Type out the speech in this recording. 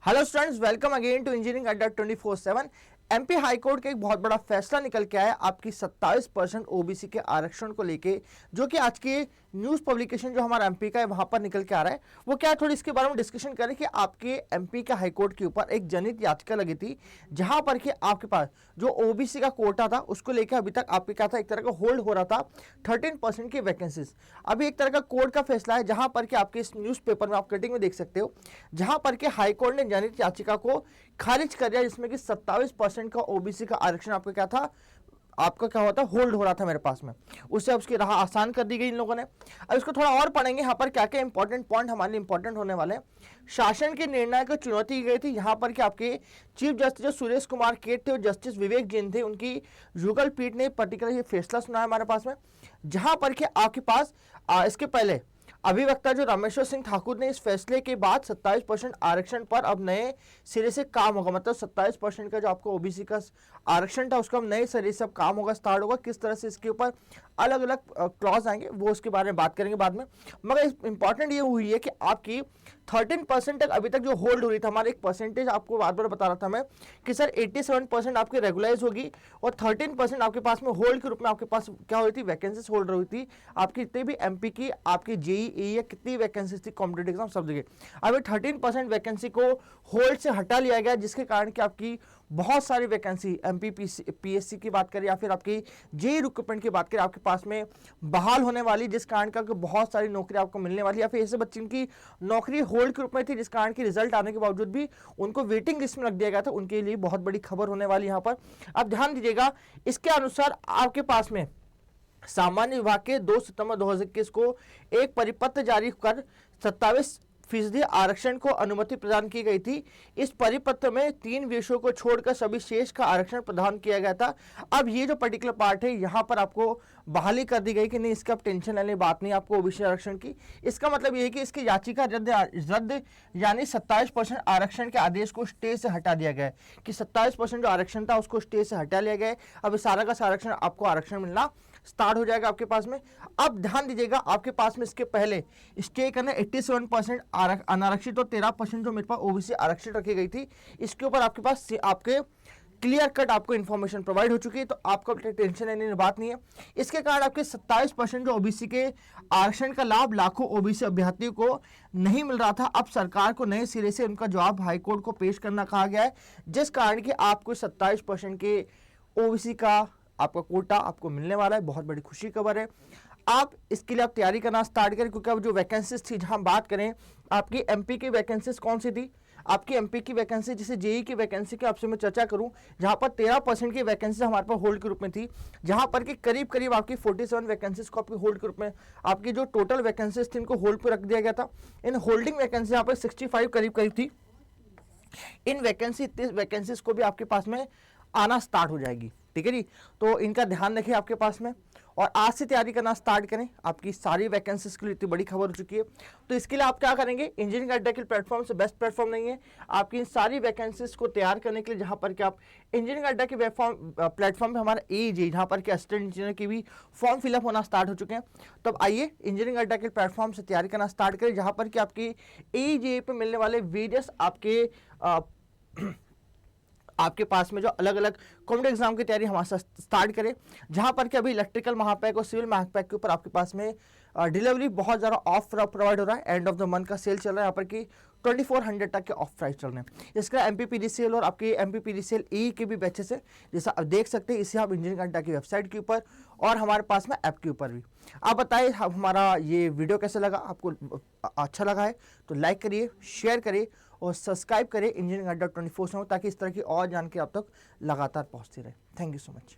Hello students, welcome again to engineering Adda 24/7। MP high court का एक बहुत बड़ा फैसला निकल के आया आपकी 27% ओबीसी के आरक्षण को लेके, जो कि आज के न्यूज़ पब्लिकेशन जो हमारा एमपी का है वहां पर निकल के आ रहा है। वो क्या है, थोड़ी इसके बारे में डिस्कशन करें कि आपके एमपी के हाई कोर्ट के ऊपर एक जनहित याचिका लगी थी, जहां पर कि आपके पास जो ओबीसी का कोटा था उसको लेकर अभी तक आपके क्या था, एक तरह का होल्ड हो रहा था 13% की वैकेंसीज। अभी एक तरह का कोर्ट का फैसला है, जहां पर कि आपके इस न्यूज़ पेपर में आप कटिंग में देख सकते हो, जहां पर कि हाई कोर्ट ने जनहित याचिका को खारिज कर दिया, जिसमें कि 27% का ओबीसी का आरक्षण आपका क्या था, आपका क्या होता होल्ड हो रहा था मेरे पास में। उससे अब उसकी राह आसान कर दी गई इन लोगों ने। अब इसको थोड़ा और पढ़ेंगे, यहाँ पर क्या क्या इंपॉर्टेंट पॉइंट हमारे लिए इंपॉर्टेंट होने वाले हैं। शासन के निर्णय को चुनौती की गई थी, यहाँ पर कि आपके चीफ जस्टिस जो सुरेश कुमार केट थे और जस्टिस विवेक जैन थे, उनकी युगल पीठ ने पर्टिकुलर ये फैसला सुना है हमारे पास में, जहां पर कि आपके पास इसके पहले अभिवक्ता जो रामेश्वर सिंह ठाकुर ने इस फैसले के बाद 27% आरक्षण पर अब नए सिरे से काम होगा। मतलब 27% का जो आपको ओबीसी का आरक्षण था उसका अब नए सिरे से अब काम होगा, स्टार्ट होगा। किस तरह से इसके ऊपर अलग अलग क्लॉज आएंगे वो उसके बारे में बात करेंगे बाद में। मगर इंपॉर्टेंट ये हुई है कि आपकी 13% तक अभी तक जो होल्ड हो रही थी, हमारे एक परसेंटेज आपको बार बार बता रहा था मैं कि सर 87% आपकी रेगुलाइज होगी और 13% आपके पास में होल्ड के रूप में आपके पास क्या हो रही थी, वैकेंसीज होल्ड रही थी। आपकी जितनी भी एमपी की आपकी जेईई या कितनी वैकेंसीज थी कॉम्पिटेटिव एग्जाम सब जगह, अभी 13% वैकेंसी को होल्ड से हटा लिया गया, जिसके कारण कि आपकी बहुत सारी वैकेंसी एमपी पीएससी की बात करें या फिर आपकी जेई रिक्रूटमेंट की बात करें, आपके पास में बहाल होने वाली, जिस कारण का बहुत सारी नौकरी आपको मिलने वाली, या फिर ऐसे बच्चे की नौकरी होल्ड के रूप में थी जिस कारण की रिजल्ट आने के बावजूद भी उनको वेटिंग लिस्ट में रख दिया गया था, उनके लिए बहुत बड़ी खबर होने वाली यहां पर। अब ध्यान दीजिएगा, इसके अनुसार आपके पास में सामान्य विभाग के 2 सितंबर 2021 को एक परिपत्र जारी कर 27% आरक्षण को अनुमति प्रदान की गई थी। इस परिपत्र में 3 विषयों को छोड़कर सभी शेष का आरक्षण प्रदान किया गया था। अब ये जो पर्टिकुलर पार्ट है, यहां पर आपको बहाली कर दी गई कि नहीं, इसका टेंशन लेने की बात नहीं आपको ओबीसी आरक्षण की। इसका मतलब ये है कि इसकी याचिका रद्द यानी 27% आरक्षण के आदेश को स्टे से हटा दिया गया है, कि 27% जो आरक्षण था उसको स्टे से हटा लिया गया है। अब सारा का आरक्षण आपको आरक्षण मिलना स्टार्ट हो जाएगा आपके पास में। अब ध्यान दीजिएगा, आपके पास में इसके पहले स्टे करना 87% अनारक्षित और 13% जो मेरे पास ओबीसी आरक्षित रखी गई थी, इसके ऊपर आपके पास आपके क्लियर कट आपको इन्फॉर्मेशन प्रोवाइड हो चुकी है, तो आपको टेंशन लेने की बात नहीं है। इसके कारण आपके 27% जो ओबीसी के आरक्षण का लाभ लाखों ओबीसी अभ्यर्थियों को नहीं मिल रहा था, अब सरकार को नए सिरे से उनका जवाब हाईकोर्ट को पेश करना कहा गया है, जिस कारण कि आपको 27% के ओबीसी का आपका कोटा आपको मिलने वाला है। बहुत बड़ी खुशी खबर है। आप इसके लिए आप तैयारी करना स्टार्ट करें, क्योंकि अब जो वैकेंसीज थी, जहां बात करें आपकी एमपी की वैकेंसीज कौन सी थी, आपकी एमपी की वैकेंसी जैसे जेई की वैकेंसी की आपसे मैं चर्चा करूं, जहां पर 13% की वैकेंसी हमारे पास होल्ड के रूप में थी, जहां पर कि करीब करीब आपकी 47 वैकेंसीज को आपकी होल्ड के रूप में, आपकी जो टोटल वैकेंसीज थी इनको होल्ड पर रख दिया गया था। इन होल्डिंग वैकेंसी यहाँ पर 65 करीब करीब थी। इन वैकेंसीज को भी आपके पास में आना स्टार्ट हो जाएगी, ठीक है जी। तो इनका ध्यान रखें आपके पास में, और आज से तैयारी करना स्टार्ट करें। आपकी सारी वैकेंसीज के लिए इतनी बड़ी खबर हो चुकी है, तो इसके लिए आप क्या करेंगे, इंजीनियरिंग अड्डा के प्लेटफॉर्म से बेस्ट प्लेटफॉर्म नहीं है आपकी इन सारी वैकेंसीज को तैयार करने के लिए, जहां पर कि आप इंजीनियरिंग अड्डा के प्लेटफॉर्म पे हमारा एजे, जहां पर कि असिस्टेंट इंजीनियर के भी फॉर्म फिलअप होना स्टार्ट हो चुके हैं। तो अब आइए इंजीनियरिंग अड्डा के प्लेटफॉर्म से तैयारी करना स्टार्ट करें, जहां पर कि आपकी एजे पे मिलने वाले वेरियस आपके पास में जो अलग अलग कॉम्पिटेटिव एग्जाम की तैयारी हमारे साथ स्टार्ट करें, जहां पर कि अभी इलेक्ट्रिकल महापैक और सिविल महापैक के ऊपर आपके पास में डिलीवरी बहुत ज़्यादा ऑफ प्रोवाइड हो रहा है। एंड ऑफ द मंथ का सेल चल रहा है, यहाँ पर कि 2400 तक के ऑफ प्राइस चल रहे हैं। इसका एमपीपीडीसीएल और आपके एमपीपीडीसीएल ई के भी बैचेस है, जैसा आप देख सकते हैं। इसे आप इंजीनियरिंग अड्डा की वेबसाइट के ऊपर और हमारे पास में ऐप के ऊपर भी। आप बताइए हमारा ये वीडियो कैसे लगा, आपको अच्छा लगा है तो लाइक करिए, शेयर करिए और सब्सक्राइब करिए इंजीनियरिंग अड्डा 24/7, ताकि इस तरह की और जानकारी आप तक लगातार पहुंचती रहे। Thank you so much.